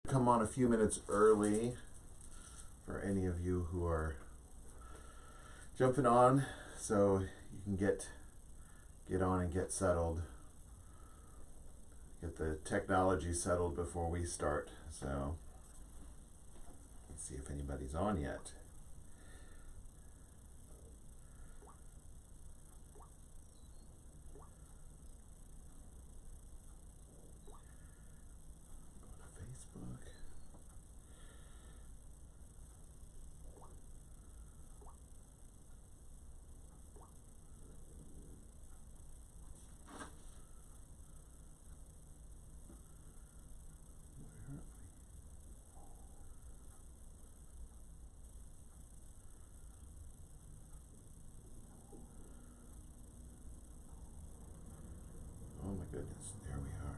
come on a few minutes early for any of you who are jumping on, so you can get on and get settled, get the technology settled before we start. So let's see if anybody's on yet. Oh my goodness, there we are.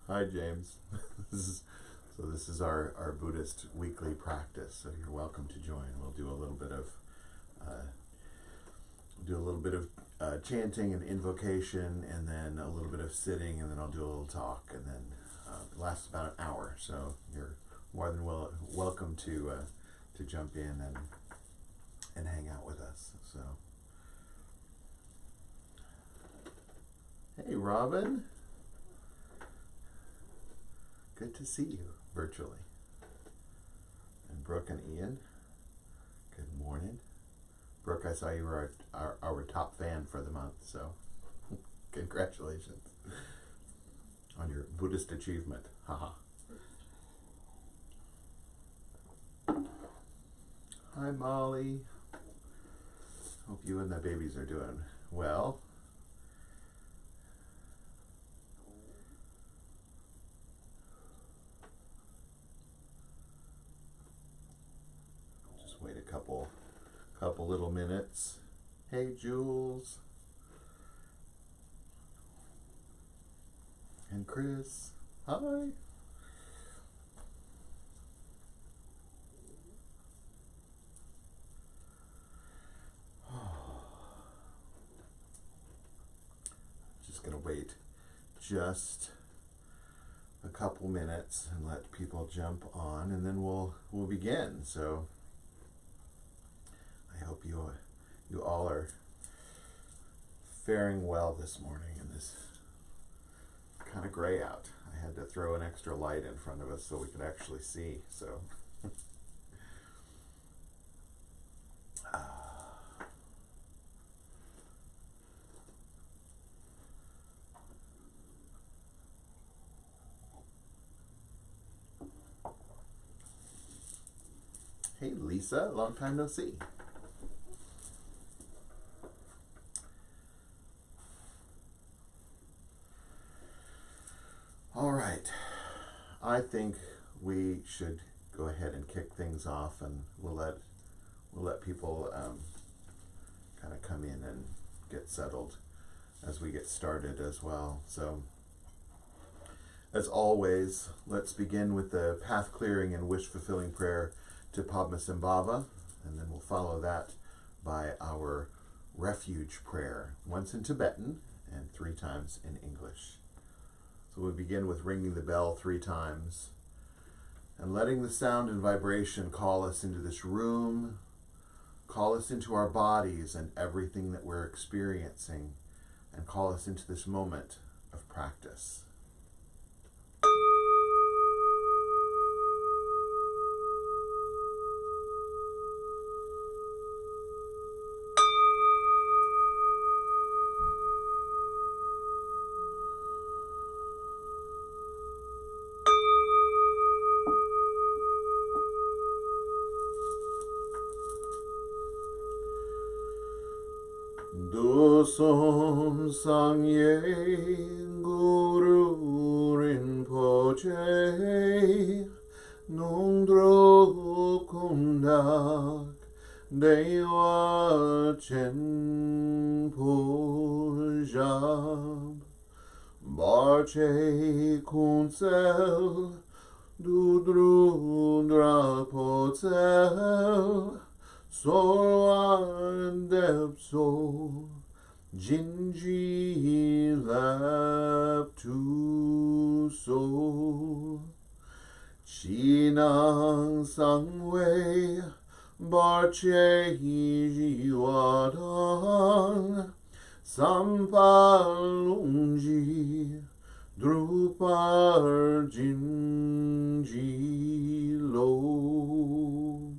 Hi, James. This is our Buddhist weekly practice. So you're welcome to join. We'll do a little bit of chanting and invocation, and then a little bit of sitting, and then I'll do a little talk, and then it lasts about an hour. So you're more than welcome to jump in and hang out with us. So, hey, Robin. Good to see you virtually. And Brooke and Ian, good morning. Brooke, I saw you were our top fan for the month, so congratulations on your Buddhist achievement. Haha. Hi, Molly. Hope you and the babies are doing well. Wait a couple little minutes. Hey, Jules. And Chris. Hi. Just gonna wait just a couple minutes and let people jump on, and then we'll begin. So I hope you all are faring well this morning in this kind of gray out. I had to throw an extra light in front of us so we could actually see. So hey, Lisa, long time no see. All right, I think we should go ahead and kick things off, and we'll let people get settled as we get started as well. So, as always, let's begin with the path clearing and wish fulfilling prayer to Padmasambhava, and then we'll follow that by our refuge prayer, once in Tibetan and 3 times in English. So we'll begin with ringing the bell 3 times and letting the sound and vibration call us into this room, call us into our bodies and everything that we're experiencing, and call us into this moment of practice. Dosom Sangye Guru Rinpoche Nongdro Kundak Dewa Chen Pujab Barche Kunsel Dudru Drapotsel Sorwan Depso Jinji Lap Tu So Chinang Sangwei Barche Jiwadang Sampalungji Drupar Jinji Lo.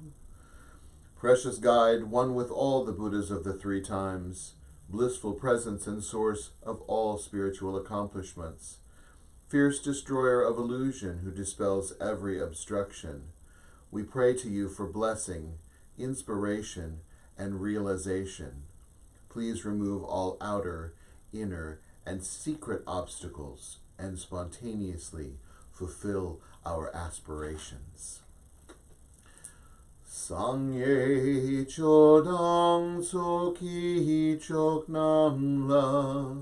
Precious guide, one with all the Buddhas of the 3 times, blissful presence and source of all spiritual accomplishments, fierce destroyer of illusion who dispels every obstruction, we pray to you for blessing, inspiration, and realization. Please remove all outer, inner, and secret obstacles and spontaneously fulfill our aspirations. Sangye chodang soki choknam la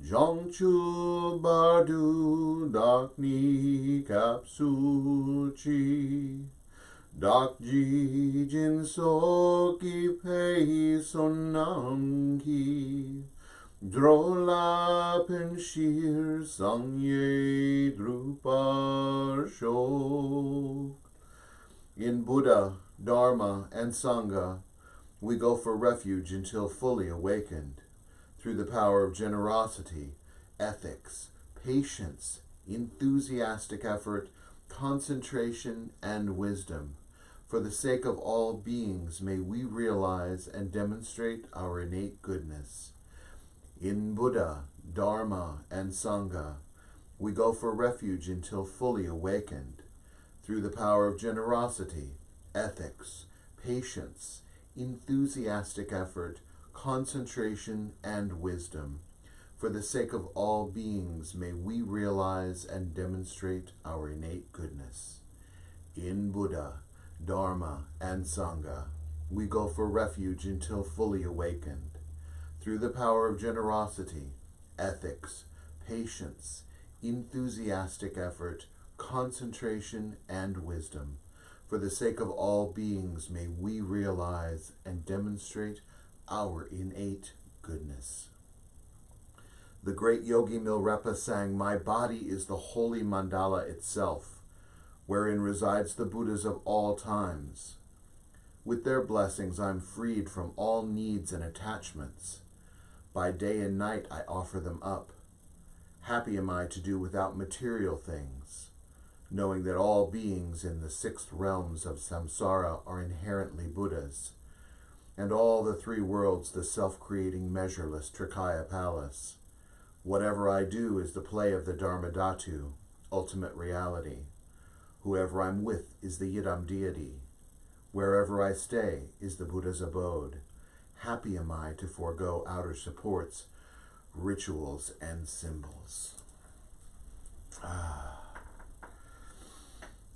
Jongchu bardu dakni kapsuchi Dakji jin soki pei sonam ki Drola penshir sangye drupar shok. In Buddha, Dharma, and Sangha, we go for refuge until fully awakened, through the power of generosity, ethics, patience, enthusiastic effort, concentration, and wisdom. For the sake of all beings, may we realize and demonstrate our innate goodness. In Buddha, Dharma, and Sangha, we go for refuge until fully awakened, through the power of generosity, ethics, patience, enthusiastic effort, concentration, and wisdom. For the sake of all beings, may we realize and demonstrate our innate goodness. In Buddha, Dharma, and Sangha, we go for refuge until fully awakened, through the power of generosity, ethics, patience, enthusiastic effort, concentration, and wisdom. For the sake of all beings, may we realize and demonstrate our innate goodness. The great Yogi Milarepa sang, "My body is the holy mandala itself, wherein resides the Buddhas of all times. With their blessings, I'm freed from all needs and attachments. By day and night, I offer them up. Happy am I to do without material things, knowing that all beings in the 6 realms of samsara are inherently Buddhas, and all the 3 worlds the self-creating measureless Trikaya Palace. Whatever I do is the play of the Dharmadhatu, ultimate reality. Whoever I'm with is the Yidam deity. Wherever I stay is the Buddha's abode. Happy am I to forego outer supports, rituals, and symbols."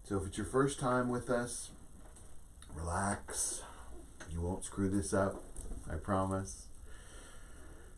So if it's your first time with us, relax. You won't screw this up, I promise.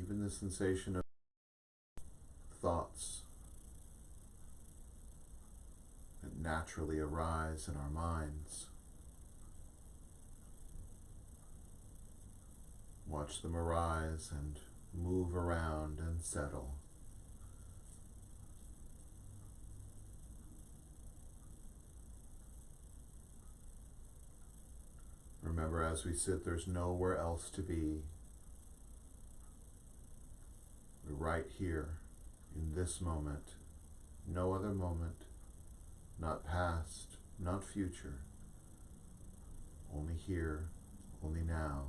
even the sensation of thoughts that naturally arise in our minds. Watch them arise and move around and settle. Remember, as we sit, there's nowhere else to be. We're right here in this moment, no other moment, not past, not future, only here, only now,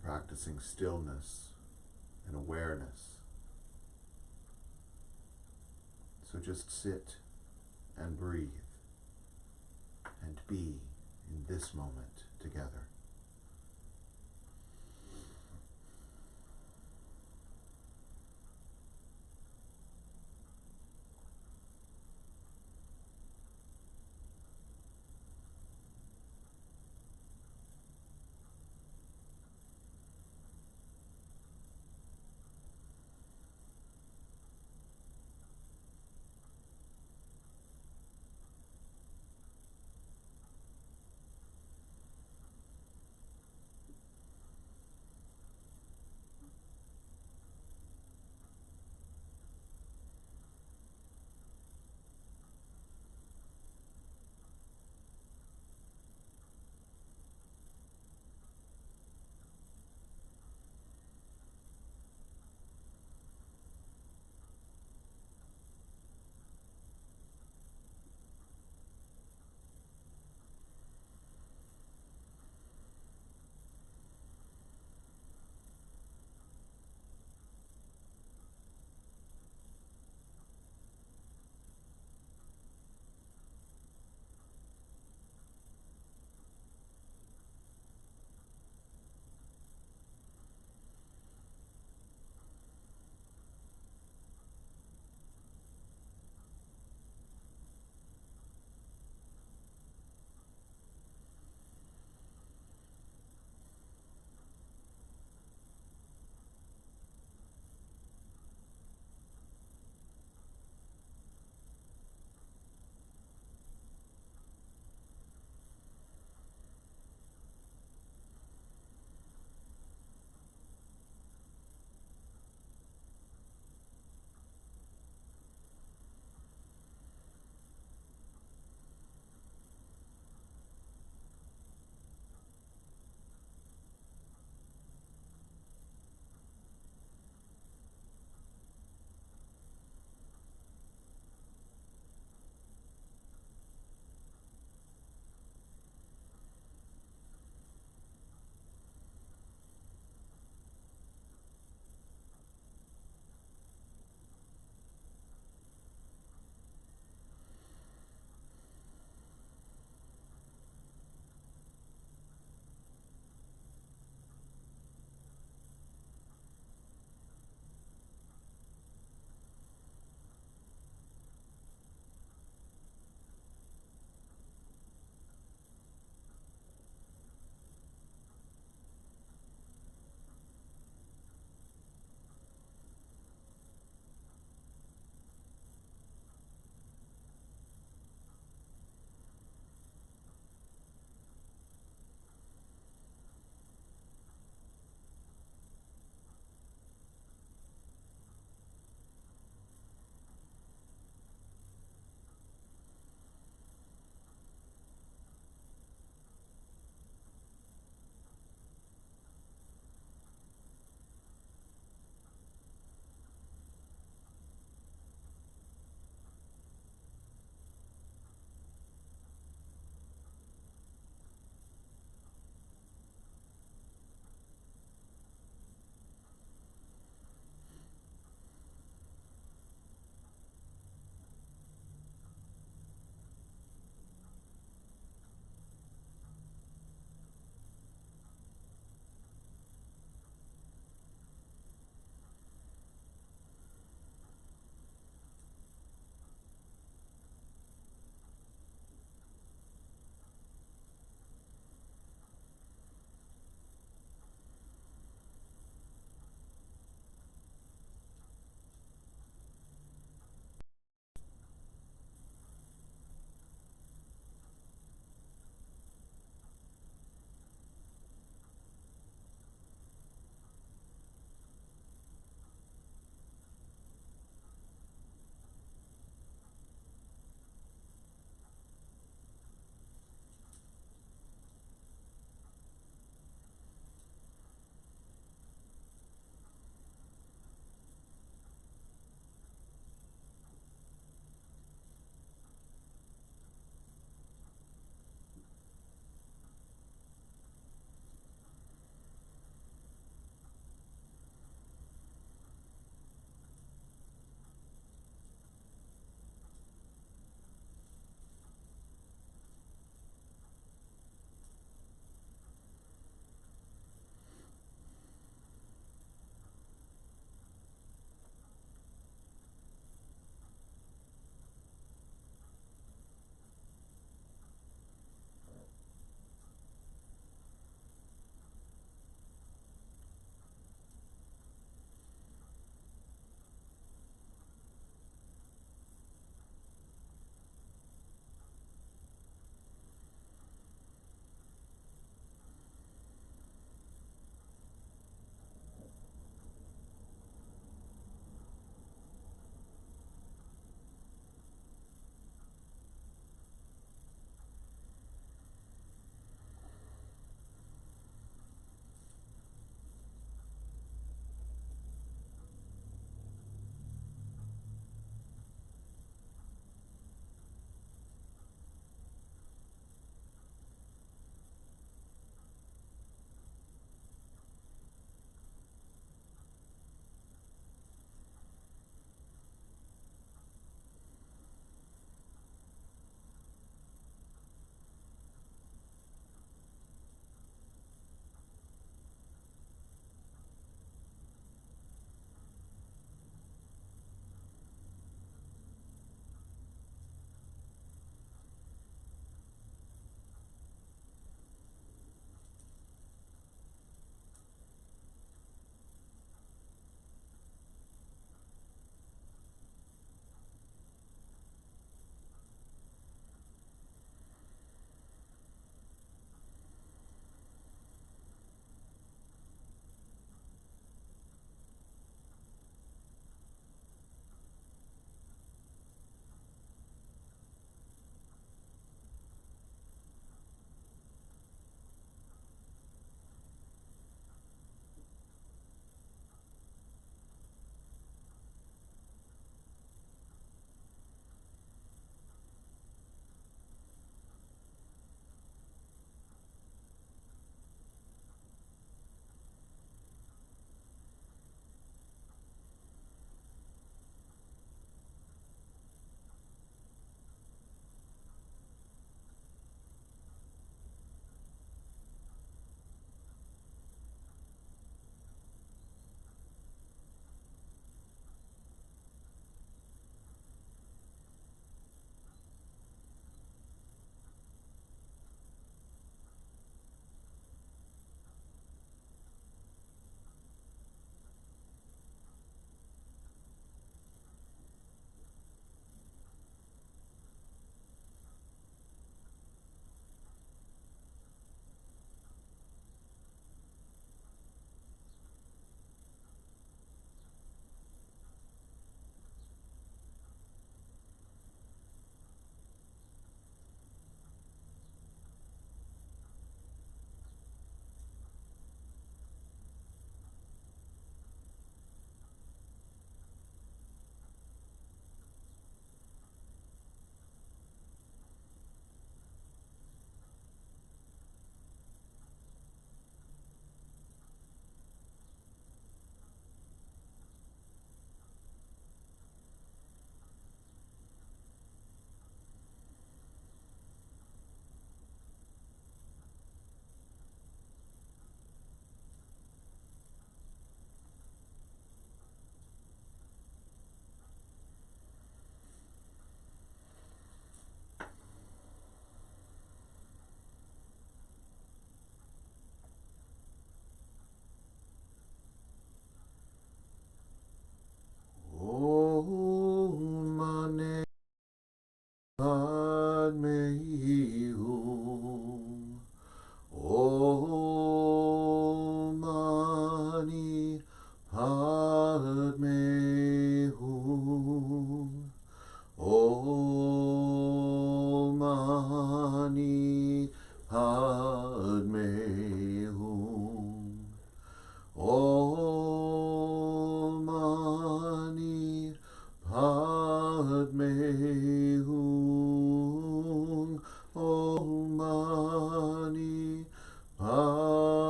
practicing stillness and awareness. So just sit and breathe and be in this moment together.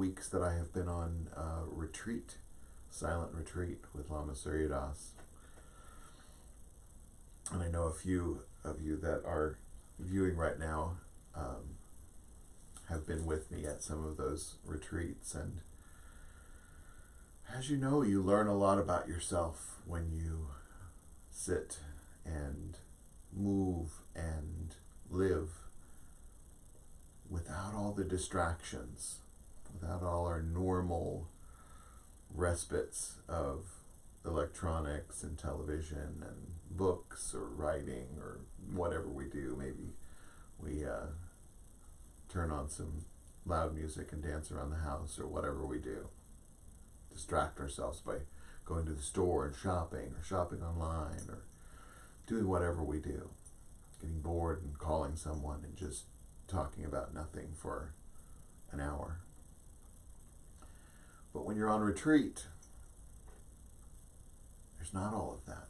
weeks that I have been on retreat, silent retreat with Lama Surya Das. And I know a few of you that are viewing right now have been with me at some of those retreats. And as you know, you learn a lot about yourself when you sit and move and live without all the distractions, without all our normal respites of electronics and television and books or writing or whatever we do. Maybe we turn on some loud music and dance around the house, or whatever we do. Distract ourselves by going to the store and shopping, or shopping online, or doing whatever we do. Getting bored and calling someone and just talking about nothing for an hour. But when you're on retreat, there's not all of that.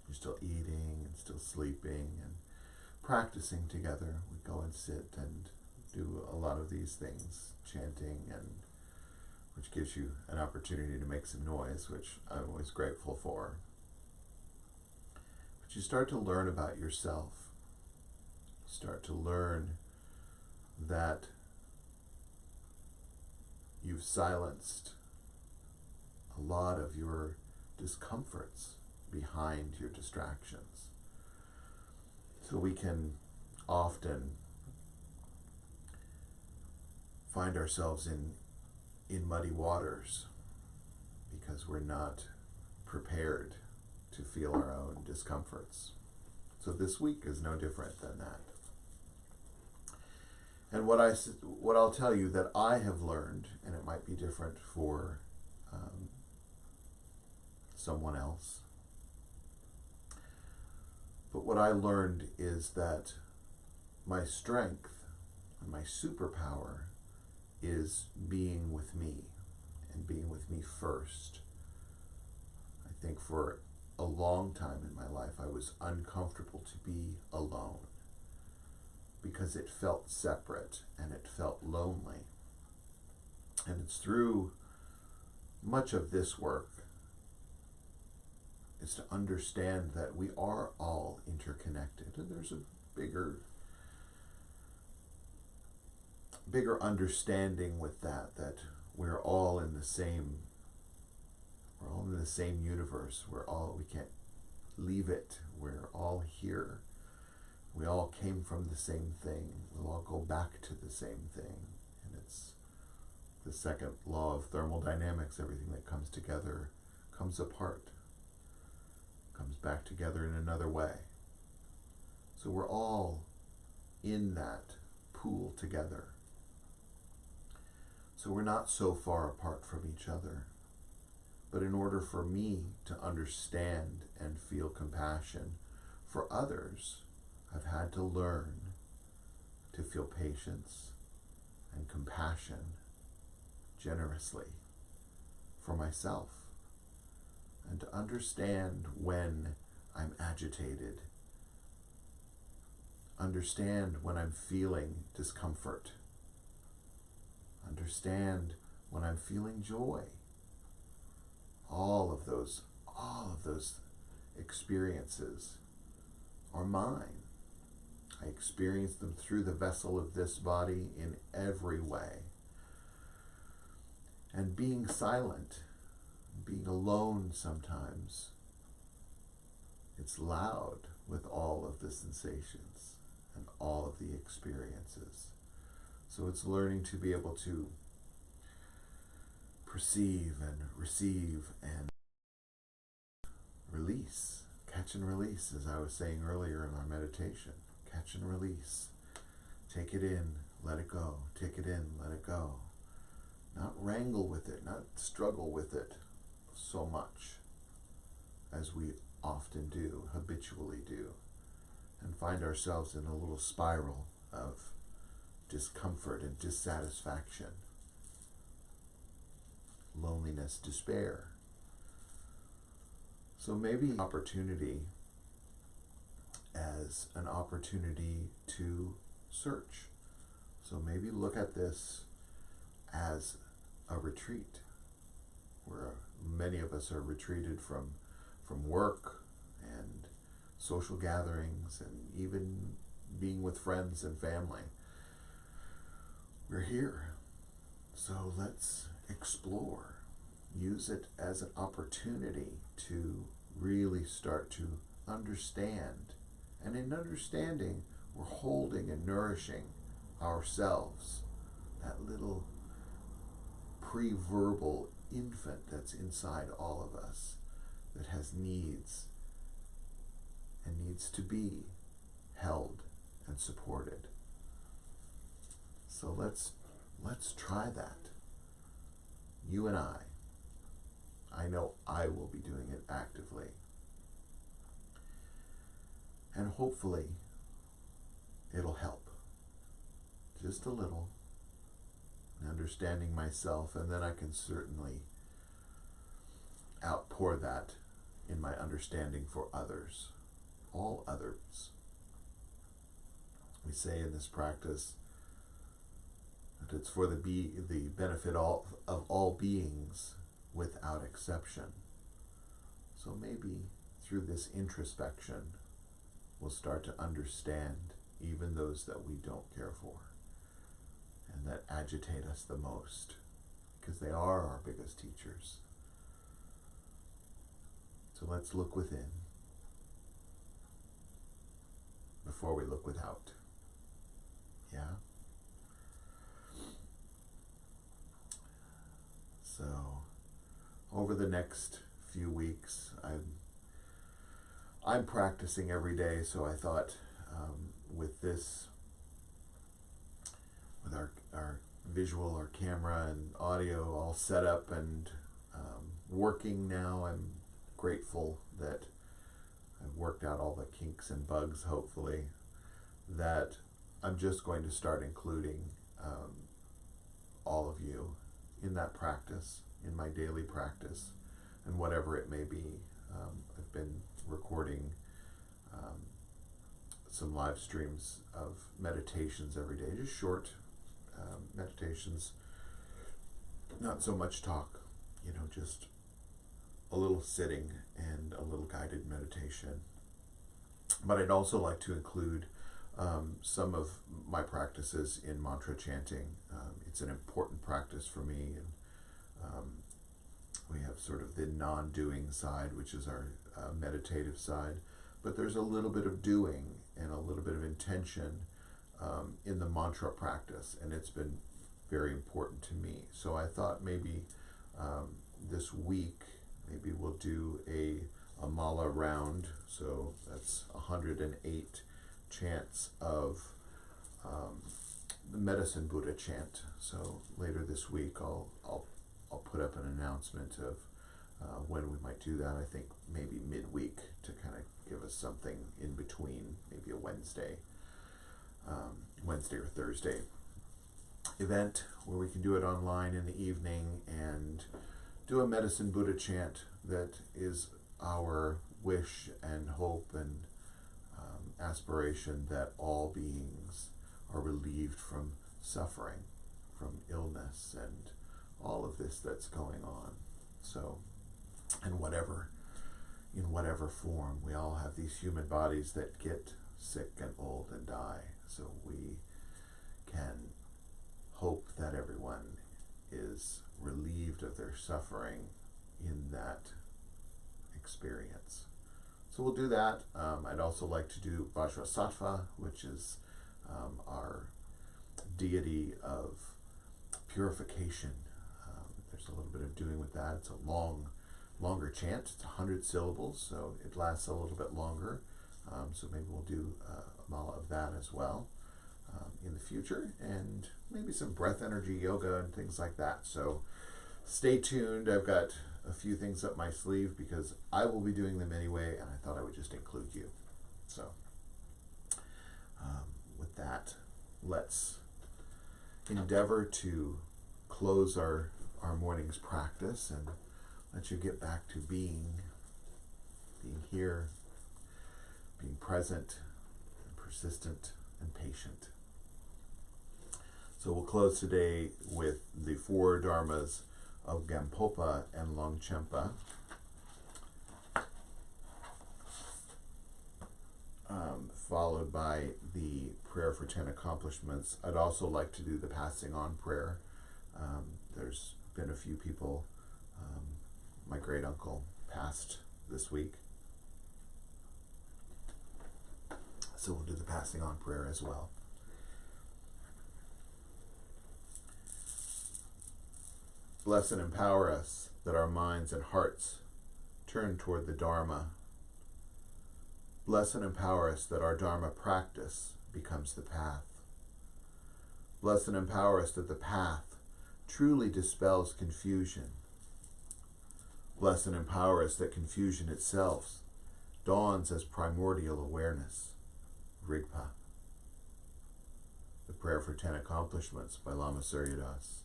You're still eating and still sleeping and practicing together. We go and sit and do a lot of these things, chanting, and which gives you an opportunity to make some noise, which I'm always grateful for. But you start to learn about yourself. You start to learn that you've silenced a lot of your discomforts behind your distractions. So we can often find ourselves in muddy waters because we're not prepared to feel our own discomforts. So this week is no different than that. And what I'll tell you that I have learned, and it might be different for someone else, but what I learned is that my strength and my superpower is being with me, and being with me first. I think for a long time in my life I was uncomfortable to be alone because it felt separate and it felt lonely. And it's through much of this work is to understand that we are all interconnected, and there's a bigger understanding with that we're all in the same universe. We can't leave it. We're all here. We all came from the same thing. We'll all go back to the same thing. And it's the second law of thermodynamics. Everything that comes together comes apart, comes back together in another way. So we're all in that pool together. So we're not so far apart from each other. But in order for me to understand and feel compassion for others, I've had to learn to feel patience and compassion generously for myself, and to understand when I'm agitated, understand when I'm feeling discomfort, understand when I'm feeling joy. All of those experiences are mine. I experience them through the vessel of this body in every way. And being silent, being alone sometimes, it's loud with all of the sensations and all of the experiences. So it's learning to be able to perceive and receive and release. Catch and release, as I was saying earlier in our meditation. Catch and release. Take it in, let it go. Take it in, let it go. Not wrangle with it, not struggle with it so much as we often do, habitually do, and find ourselves in a little spiral of discomfort and dissatisfaction, loneliness, despair. So maybe opportunity as an opportunity to search. So maybe look at this as a retreat, where many of us are retreated from work and social gatherings and even being with friends and family. We're here, so let's explore. Use it as an opportunity to really start to understand. And in understanding, we're holding and nourishing ourselves, that little pre-verbal infant that's inside all of us, that has needs and needs to be held and supported. So let's try that. You and I know I will be doing it actively. And hopefully it'll help. Just a little. Understanding myself, and then I can certainly outpour that in my understanding for others, all others. We say in this practice that it's for the benefit of all beings without exception. So maybe through this introspection, we'll start to understand even those that we don't care for and that agitate us the most, because they are our biggest teachers. So let's look within before we look without. Yeah? So over the next few weeks, I'm practicing every day, so I thought with this, with our visual, our camera and audio all set up and working now, I'm grateful that I've worked out all the kinks and bugs, hopefully, that I'm just going to start including all of you in that practice, in my daily practice, and whatever it may be. I've been recording some live streams of meditations every day, just short meditations, not so much talk, just a little sitting and a little guided meditation. But I'd also like to include some of my practices in mantra chanting. It's an important practice for me, and we have sort of the non-doing side, which is our meditative side, but there's a little bit of doing and a little bit of intention in the mantra practice, and it's been very important to me. So I thought maybe this week, maybe we'll do a mala round. So that's 108 chants of the Medicine Buddha chant. So later this week, I'll put up an announcement of when we might do that. I think maybe midweek, to kind of give us something in between, maybe a Wednesday or Thursday event where we can do it online in the evening and do a Medicine Buddha chant that is our wish and hope and aspiration that all beings are relieved from suffering, from illness, and all of this that's going on. So, in whatever form, we all have these human bodies that get sick and old and die. So we can hope that everyone is relieved of their suffering in that experience. So we'll do that. I'd also like to do Vajrasattva, which is our deity of purification. There's a little bit of doing with that. It's a longer chant. It's 100 syllables, so it lasts a little bit longer. So maybe we'll do a mala of that as well in the future, and maybe some breath energy yoga and things like that. So stay tuned. I've got a few things up my sleeve because I will be doing them anyway, and I thought I would just include you. So with that, let's endeavor to close our morning's practice and let you get back to being here, being present and persistent and patient. So we'll close today with the four dharmas of Gampopa and Longchenpa. Followed by the prayer for 10 accomplishments. I'd also like to do the passing on prayer. There's been a few people. My great uncle passed this week. So we'll do the passing on prayer as well. Bless and empower us that our minds and hearts turn toward the Dharma. Bless and empower us that our Dharma practice becomes the path. Bless and empower us that the path truly dispels confusion. Bless and empower us that confusion itself dawns as primordial awareness. Rigpa. The prayer for 10 accomplishments by Lama Suryadas.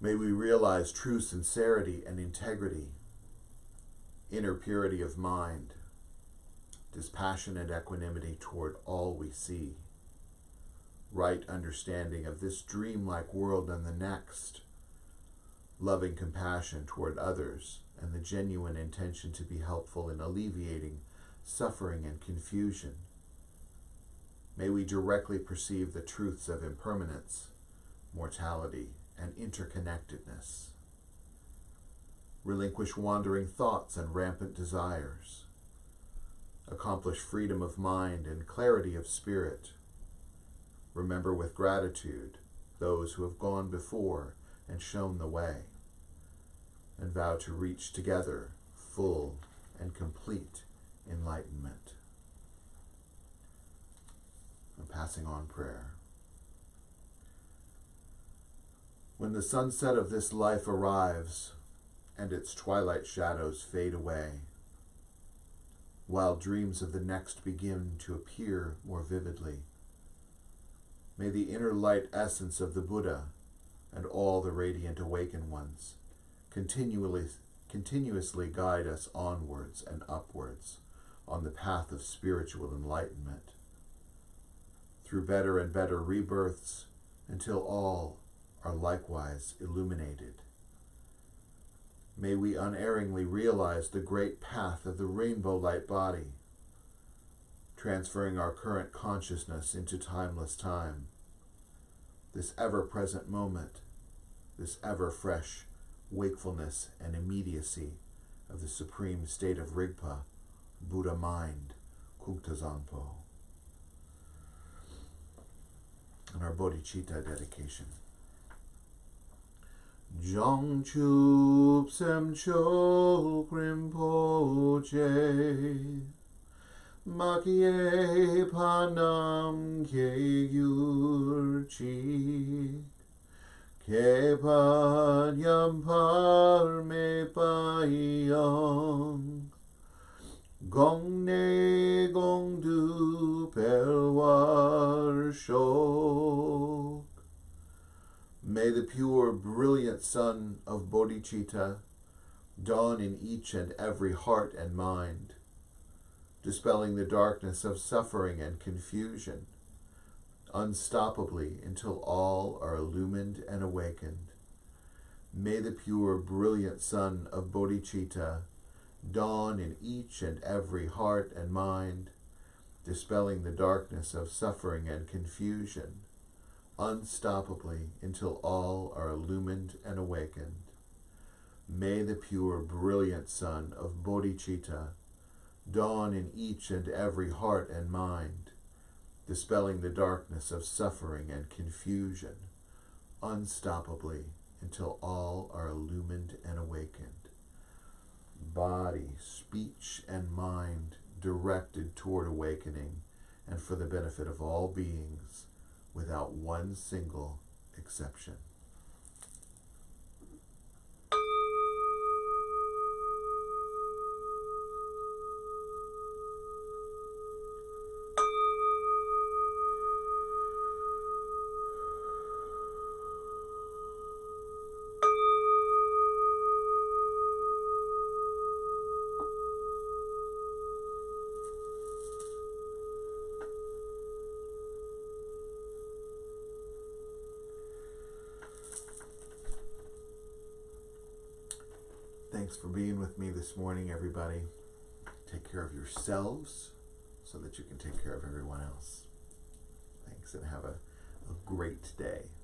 May we realize true sincerity and integrity, inner purity of mind, dispassionate equanimity toward all we see, right understanding of this dreamlike world and the next, loving compassion toward others, and the genuine intention to be helpful in alleviating suffering and confusion. May we directly perceive the truths of impermanence, mortality, and interconnectedness. Relinquish wandering thoughts and rampant desires. Accomplish freedom of mind and clarity of spirit. Remember with gratitude those who have gone before and shown the way, and vow to reach together full and complete enlightenment. I'm passing on prayer. When the sunset of this life arrives and its twilight shadows fade away, while dreams of the next begin to appear more vividly, may the inner light essence of the Buddha and all the radiant awakened ones continuously guide us onwards and upwards on the path of spiritual enlightenment, through better and better rebirths, until all are likewise illuminated. May we unerringly realize the great path of the rainbow light body, transferring our current consciousness into timeless time, this ever-present moment, this ever-fresh wakefulness and immediacy of the supreme state of Rigpa, Buddha mind, Kuntazangpo. And our bodhicitta dedication. Jongchup Semcho Rinpoche Makye Panam Ke Yurchi Ke Panyam Parme Payang Gongne Gongdu Pelwar Shok. May the pure, brilliant sun of bodhicitta dawn in each and every heart and mind, dispelling the darkness of suffering and confusion, unstoppably until all are illumined and awakened. May the pure, brilliant sun of bodhicitta dawn in each and every heart and mind, dispelling the darkness of suffering and confusion, unstoppably until all are illumined and awakened. May the pure, brilliant sun of bodhicitta dawn in each and every heart and mind, dispelling the darkness of suffering and confusion, unstoppably until all are illumined and awakened. Body, speech, and mind directed toward awakening and for the benefit of all beings, without one single exception. Thanks for being with me this morning, everybody. Take care of yourselves so that you can take care of everyone else. Thanks, and have a great day.